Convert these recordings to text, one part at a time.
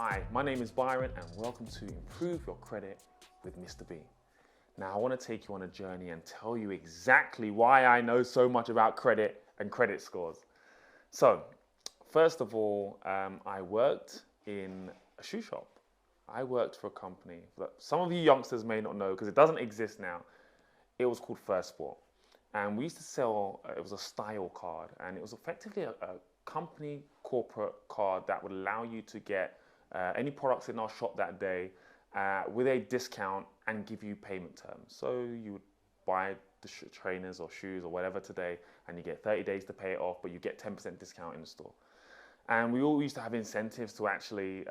Hi, my name is Byron and welcome to Improve Your Credit with Mr. B. Now, I want to take you on a journey and tell you exactly why I know so much about credit and credit scores. So, first of all, I worked in a shoe shop. I worked for a company that some of you youngsters may not know because it doesn't exist now. It was called First Sport. And we used to sell, it was a style card, and it was effectively a company corporate card that would allow you to get any products in our shop that day with a discount and give you payment terms. So you would buy the trainers or shoes or whatever today, and you get 30 days to pay it off, but you get 10% discount in the store. And we all used to have incentives to actually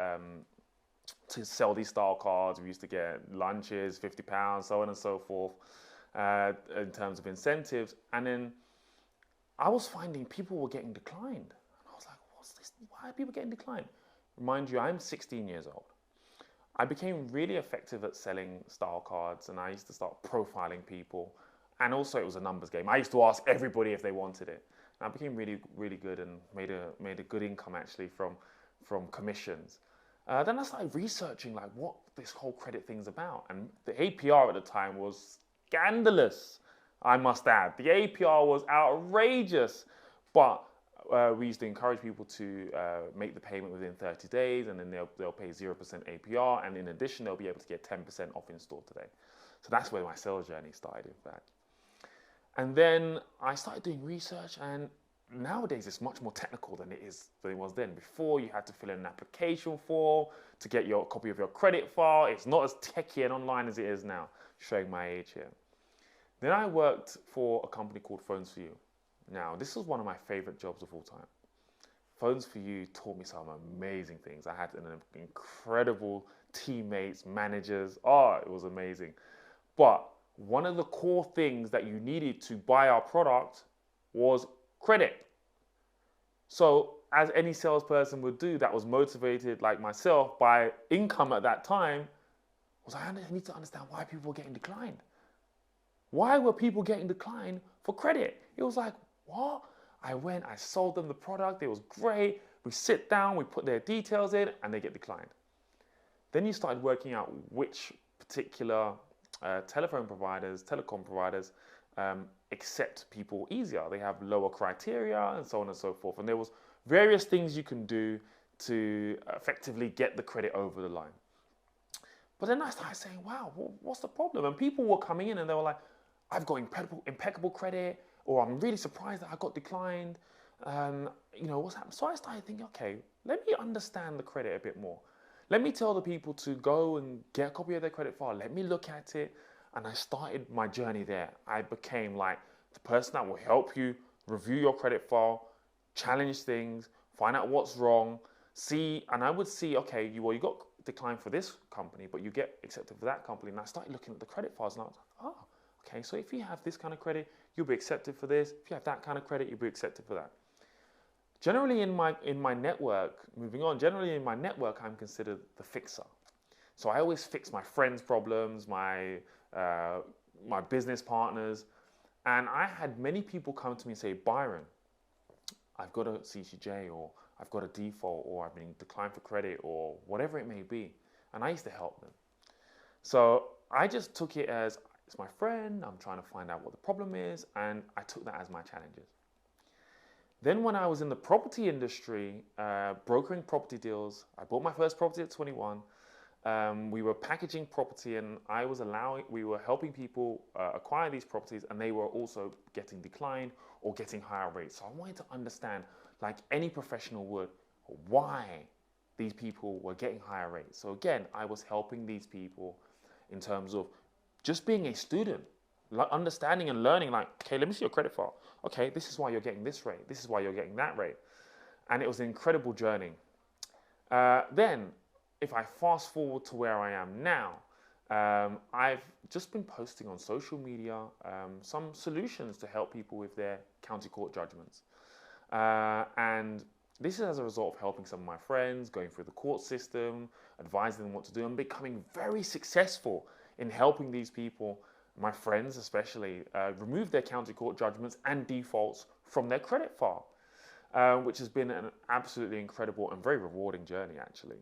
to sell these style cards. We used to get lunches, £50, so on and so forth, in terms of incentives. And then I was finding people were getting declined. And I was like, what's this? Why are people getting declined? Mind you, I'm 16 years old. I became really effective at selling style cards, and I used to start profiling people. And also it was a numbers game. I used to ask everybody if they wanted it. And I became really, really good and made a good income actually from commissions. Then I started researching like what this whole credit thing's about. And the APR at the time was scandalous, I must add. The APR was outrageous, but we used to encourage people to make the payment within 30 days, and then they'll pay 0% APR, and in addition, they'll be able to get 10% off in store today. So that's where my sales journey started, in fact. And then I started doing research, and nowadays it's much more technical than it was then. Before, you had to fill in an application form to get your copy of your credit file. It's not as techy and online as it is now, showing my age here. Then I worked for a company called Phones For You. Now, this was one of my favorite jobs of all time. Phones For You taught me some amazing things. I had incredible teammates, managers. Oh, it was amazing. But one of the core things that you needed to buy our product was credit. So as any salesperson would do that was motivated like myself by income at that time, was I need to understand why people were getting declined. Why were people getting declined for credit? It was like, what? I sold them the product, it was great. We sit down, we put their details in, and they get declined. Then you started working out which particular telecom providers accept people easier. They have lower criteria and so on and so forth. And there was various things you can do to effectively get the credit over the line. But then I started saying, wow, what's the problem? And people were coming in and they were like, I've got impeccable credit, or I'm really surprised that I got declined. What's happened? So I started thinking, okay, let me understand the credit a bit more. Let me tell the people to go and get a copy of their credit file. Let me look at it. And I started my journey there. I became like the person that will help you review your credit file, challenge things, find out what's wrong, and I would see, okay, you got declined for this company, but you get accepted for that company. And I started looking at the credit files and I was like, oh, okay, so if you have this kind of credit, you'll be accepted for this. If you have that kind of credit, you'll be accepted for that. Generally in my network, I'm considered the fixer. So I always fix my friends' problems, my business partners. And I had many people come to me and say, Byron, I've got a CCJ, or I've got a default, or I've been declined for credit, or whatever it may be. And I used to help them. So I just took it as, it's my friend, I'm trying to find out what the problem is, and I took that as my challenges. Then when I was in the property industry, brokering property deals, I bought my first property at 21. We were packaging property, and we were helping people acquire these properties, and they were also getting declined or getting higher rates. So I wanted to understand, like any professional would, why these people were getting higher rates. So again, I was helping these people in terms of just being a student, understanding and learning, like, okay, let me see your credit file. Okay, this is why you're getting this rate. This is why you're getting that rate. And it was an incredible journey. Then, if I fast forward to where I am now, I've just been posting on social media some solutions to help people with their county court judgments. And this is as a result of helping some of my friends, going through the court system, advising them what to do, and becoming very successful in helping these people, my friends especially, remove their county court judgments and defaults from their credit file, which has been an absolutely incredible and very rewarding journey, actually.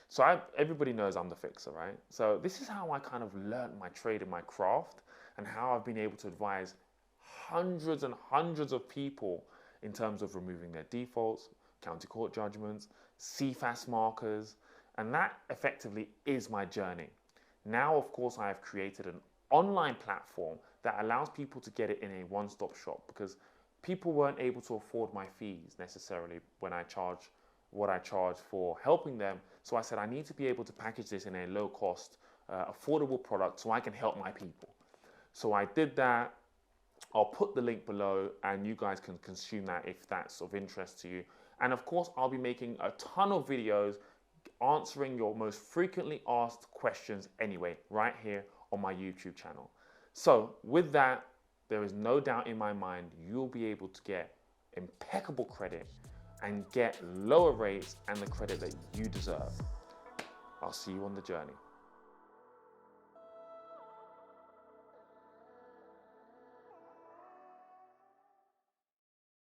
So everybody knows I'm the fixer, right? So this is how I kind of learned my trade and my craft, and how I've been able to advise hundreds and hundreds of people in terms of removing their defaults, county court judgments, CFAS markers, and that effectively is my journey. Now, of course, I have created an online platform that allows people to get it in a one-stop shop, because people weren't able to afford my fees necessarily when I charge what I charge for helping them. So I said, I need to be able to package this in a low cost, affordable product so I can help my people. So I did that. I'll put the link below and you guys can consume that if that's of interest to you. And of course, I'll be making a ton of videos answering your most frequently asked questions anyway, right here on my YouTube channel. So with that, there is no doubt in my mind you'll be able to get impeccable credit and get lower rates and the credit that you deserve. I'll see you on the journey.